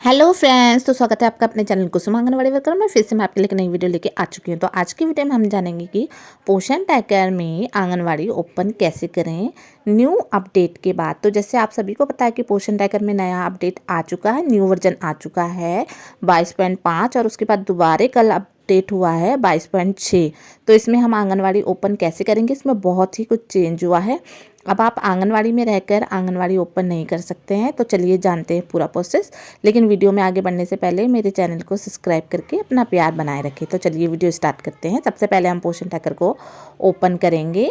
Hello friends, तो स्वागत है आपका अपने चैनल कुसुम आंगनवाड़ी वर्कर में। फिर से मैं आपके लिए एक नई वीडियो लेके आ चुकी हूँ। तो आज की वीडियो में हम जानेंगे कि पोषण ट्रैकर में आंगनवाड़ी ओपन कैसे करें न्यू अपडेट के बाद। तो जैसे आप सभी को पता है कि पोषण ट्रैकर में नया अपडेट आ चुका है, न्यू वर्जन आ चुका है 22.5 और उसके बाद दोबारा कल अपडेट हुआ है 22.6। तो इसमें हम आंगनवाड़ी ओपन कैसे करेंगे, इसमें बहुत ही कुछ चेंज हुआ है। अब आप आंगनवाड़ी में रहकर आंगनवाड़ी ओपन नहीं कर सकते हैं। तो चलिए जानते हैं पूरा प्रोसेस। लेकिन वीडियो में आगे बढ़ने से पहले मेरे चैनल को सब्सक्राइब करके अपना प्यार बनाए रखें। तो चलिए वीडियो स्टार्ट करते हैं। सबसे पहले हम पोषण ट्रैकर को ओपन करेंगे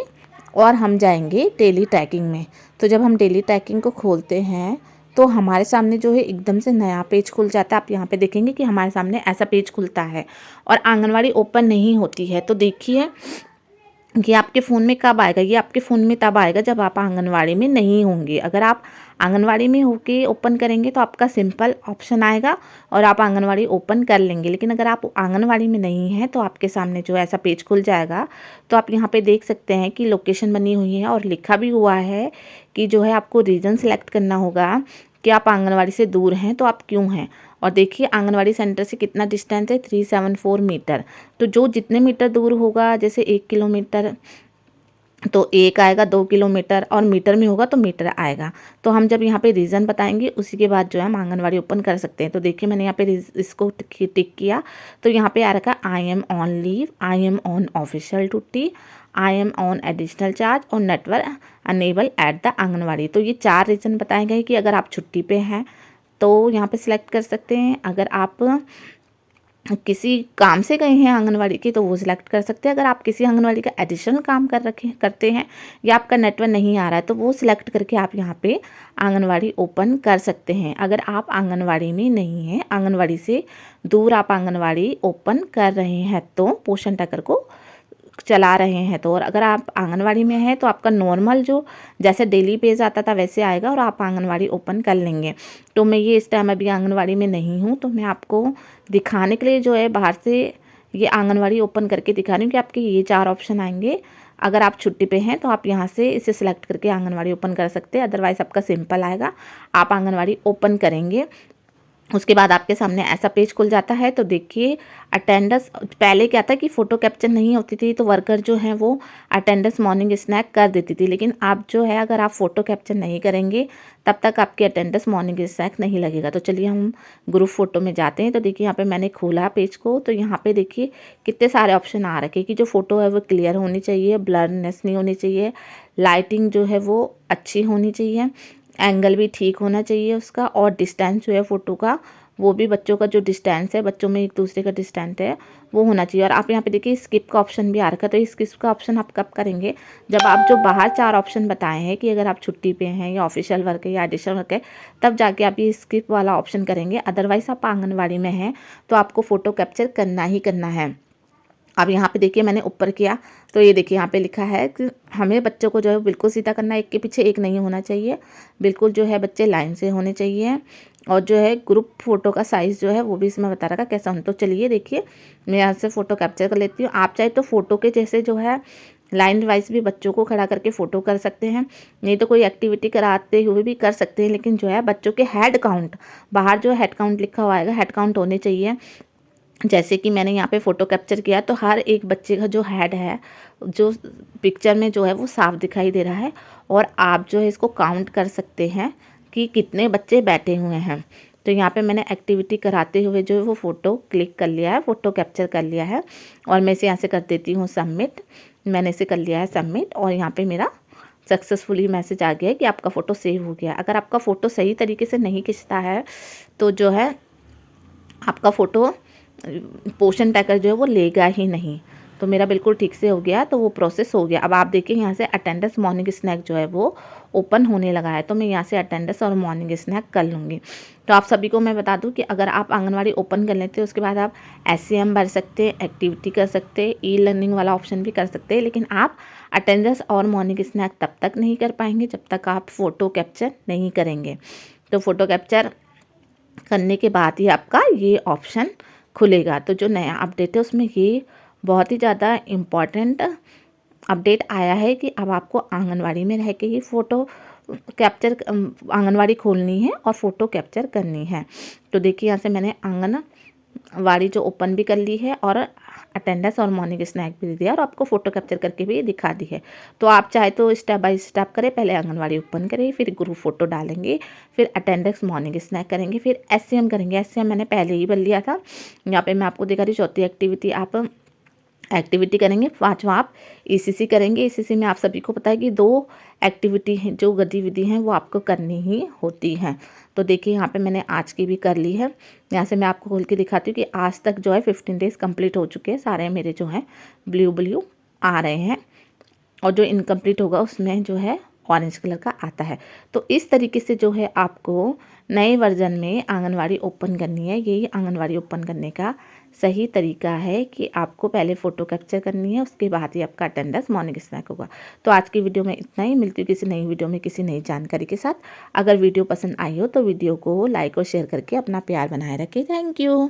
और हम जाएंगे डेली ट्रैकिंग में। तो जब हम डेली ट्रैकिंग को खोलते हैं तो हमारे सामने जो है एकदम से नया पेज खुल जाता है। आप यहाँ पे देखेंगे कि हमारे सामने ऐसा पेज खुलता है और आंगनवाड़ी ओपन नहीं होती है। तो देखिए कि आपके फ़ोन में कब आएगा, ये आपके फ़ोन में तब आएगा जब आप आंगनवाड़ी में नहीं होंगे। अगर आप आंगनवाड़ी में होके ओपन करेंगे तो आपका सिंपल ऑप्शन आएगा और आप आंगनवाड़ी ओपन कर लेंगे। लेकिन अगर आप आंगनवाड़ी में नहीं हैं तो आपके सामने जो ऐसा पेज खुल जाएगा। तो आप यहाँ पे देख सकते हैं कि लोकेशन बनी हुई है और लिखा भी हुआ है कि जो है आपको रीजन सेलेक्ट करना होगा कि आप आंगनवाड़ी से दूर हैं तो आप क्यों हैं। और देखिए आंगनवाड़ी सेंटर से कितना डिस्टेंस है, 374 मीटर। तो जो जितने मीटर दूर होगा, जैसे 1 किलोमीटर तो 1 आएगा, 2 किलोमीटर और मीटर में होगा तो मीटर आएगा। तो हम जब यहाँ पे रीज़न बताएंगे उसी के बाद जो है हम आंगनवाड़ी ओपन कर सकते हैं। तो देखिए मैंने यहाँ पे इसको टिक किया तो यहाँ पे आ रखा I am on leave, I am on official duty, I am on additional charge और network enable at the anganwadi. तो ये 4 रीज़न बताए गए कि अगर आप छुट्टी पे हैं तो यहाँ पे सिलेक्ट कर सकते हैं। अगर आप किसी काम से गए हैं आंगनवाड़ी की तो वो सिलेक्ट कर सकते हैं। अगर आप किसी आंगनवाड़ी का एडिशनल काम करते हैं या आपका नेटवर्क नहीं आ रहा है तो वो सिलेक्ट करके आप यहाँ पे आंगनवाड़ी ओपन कर सकते हैं। अगर आप आंगनवाड़ी में नहीं हैं, आंगनवाड़ी से दूर आप आंगनवाड़ी ओपन कर रहे हैं तो पोषण ट्रैकर को चला रहे हैं तो। और अगर आप आंगनवाड़ी में हैं तो आपका नॉर्मल जो जैसे डेली पेज आता था वैसे आएगा और आप आंगनवाड़ी ओपन कर लेंगे। तो मैं ये इस टाइम अभी आंगनवाड़ी में नहीं हूँ तो मैं आपको दिखाने के लिए जो है बाहर से ये आंगनवाड़ी ओपन करके दिखा रही हूँ कि आपके ये 4 ऑप्शन आएंगे। अगर आप छुट्टी पे हैं तो आप यहाँ से इसे सिलेक्ट करके आंगनवाड़ी ओपन कर सकते हैं। अदरवाइज़ आपका सिंपल आएगा, आप आंगनवाड़ी ओपन करेंगे उसके बाद आपके सामने ऐसा पेज खुल जाता है। तो देखिए अटेंडेंस, पहले क्या था कि फ़ोटो कैप्चर नहीं होती थी तो वर्कर जो हैं वो अटेंडेंस मॉर्निंग स्नैक कर देती थी। लेकिन आप जो है अगर आप फ़ोटो कैप्चर नहीं करेंगे तब तक आपकी अटेंडेंस मॉर्निंग स्नैक नहीं लगेगा। तो चलिए हम ग्रुप फ़ोटो में जाते हैं। तो देखिए यहाँ पे मैंने खोला पेज को तो यहाँ पे देखिए कितने सारे ऑप्शन आ रखे कि जो फ़ोटो है वो क्लियर होनी चाहिए, ब्लरनेस नहीं होनी चाहिए, लाइटिंग जो है वो अच्छी होनी चाहिए, एंगल भी ठीक होना चाहिए उसका, और डिस्टेंस जो है फ़ोटो का वो भी बच्चों का जो डिस्टेंस है, बच्चों में एक दूसरे का डिस्टेंस है वो होना चाहिए। और आप यहाँ पे देखिए स्किप का ऑप्शन भी आ रखा है। तो स्किप का ऑप्शन आप कब करेंगे, जब आप जो बाहर 4 ऑप्शन बताए हैं कि अगर आप छुट्टी पे हैं या ऑफिशियल वर्क है या एडिशनल वर्क है तब जाके आप ये स्किप वाला ऑप्शन करेंगे। अदरवाइज़ आप आंगनवाड़ी में हैं तो आपको फ़ोटो कैप्चर करना ही करना है। अब यहाँ पे देखिए मैंने ऊपर किया तो ये देखिए यहाँ पे लिखा है कि हमें बच्चों को जो है बिल्कुल सीधा करना है, एक के पीछे एक नहीं होना चाहिए, बिल्कुल जो है बच्चे लाइन से होने चाहिए। और जो है ग्रुप फ़ोटो का साइज़ जो है वो भी इसमें बता रखा कैसा होना। तो चलिए देखिए मैं यहाँ से फ़ोटो कैप्चर कर लेती हूँ। आप चाहे तो फ़ोटो के जैसे जो है लाइन वाइज भी बच्चों को खड़ा करके फ़ोटो कर सकते हैं, नहीं तो कोई एक्टिविटी कराते हुए भी कर सकते हैं। लेकिन जो है बच्चों के हेड काउंट, बाहर जो हेड काउंट लिखा हुआ आएगा, हेड काउंट होने चाहिए। जैसे कि मैंने यहाँ पे फ़ोटो कैप्चर किया तो हर एक बच्चे का जो हेड है जो पिक्चर में जो है वो साफ दिखाई दे रहा है। और आप जो है इसको काउंट कर सकते हैं कि कितने बच्चे बैठे हुए हैं। तो यहाँ पे मैंने एक्टिविटी कराते हुए जो है वो फ़ोटो क्लिक कर लिया है, फ़ोटो कैप्चर कर लिया है और मैं इसे यहाँ से कर देती हूँ सबमिट। मैंने इसे कर लिया है सबमिट और यहाँ पर मेरा सक्सेसफुली मैसेज आ गया है कि आपका फ़ोटो सेव हो गया। अगर आपका फ़ोटो सही तरीके से नहीं खिंचता है तो जो है आपका फ़ोटो पोषण ट्रैकर जो है वो लेगा ही नहीं। तो मेरा बिल्कुल ठीक से हो गया, तो वो प्रोसेस हो गया। अब आप देखिए यहाँ से अटेंडेंस मॉर्निंग स्नैक जो है वो ओपन होने लगा है। तो मैं यहाँ से अटेंडेंस और मॉर्निंग स्नैक कर लूँगी। तो आप सभी को मैं बता दूँ कि अगर आप आंगनवाड़ी ओपन कर लेते हैं उसके बाद आप SCM भर सकते हैं, एक्टिविटी कर सकते हैं, ई लर्निंग वाला ऑप्शन भी कर सकते हैं। लेकिन आप अटेंडेंस और मॉर्निंग स्नैक तब तक नहीं कर पाएंगे जब तक आप फ़ोटो कैप्चर नहीं करेंगे। तो फ़ोटो कैप्चर करने के बाद ही आपका ये ऑप्शन खुलेगा। तो जो नया अपडेट है उसमें ये बहुत ही ज़्यादा इम्पॉर्टेंट अपडेट आया है कि अब आपको आंगनवाड़ी में रह के ही फ़ोटो कैप्चर आंगनवाड़ी खोलनी है और फ़ोटो कैप्चर करनी है। तो देखिए यहाँ से मैंने आंगनवाड़ी जो ओपन भी कर ली है और अटेंडेंस और मॉर्निंग स्नैक भी दे दिया और आपको फ़ोटो कैप्चर करके भी दिखा दी है। तो आप चाहे तो स्टेप बाय स्टेप करें, पहले आंगनवाड़ी ओपन करें, फिर ग्रुप फ़ोटो डालेंगे, फिर अटेंडेंस मॉर्निंग स्नैक करेंगे, फिर एससीएम करेंगे। एससीएम मैंने पहले ही भर लिया था। यहाँ पे मैं आपको दिखा रही हूँ। चौथी एक्टिविटी करेंगे, पाँचवा आप ईसीसी करेंगे। ईसीसी में आप सभी को पता है कि 2 एक्टिविटी हैं, जो गतिविधि हैं वो आपको करनी ही होती हैं। तो देखिए यहाँ पे मैंने आज की भी कर ली है। यहाँ से मैं आपको खोल के दिखाती हूँ कि आज तक जो है 15 डेज़ कंप्लीट हो चुके हैं। सारे मेरे जो हैं ब्लू आ रहे हैं और जो इनकम्प्लीट होगा उसमें जो है ऑरेंज कलर का आता है। तो इस तरीके से जो है आपको नए वर्जन में आंगनवाड़ी ओपन करनी है। यही आंगनवाड़ी ओपन करने का सही तरीका है कि आपको पहले फ़ोटो कैप्चर करनी है, उसके बाद ही आपका अटेंडेंस मॉर्निंग स्नैक होगा। तो आज की वीडियो में इतना ही। मिलती हूँ किसी नई वीडियो में किसी नई जानकारी के साथ। अगर वीडियो पसंद आई हो तो वीडियो को लाइक और शेयर करके अपना प्यार बनाए रखें। Thank you.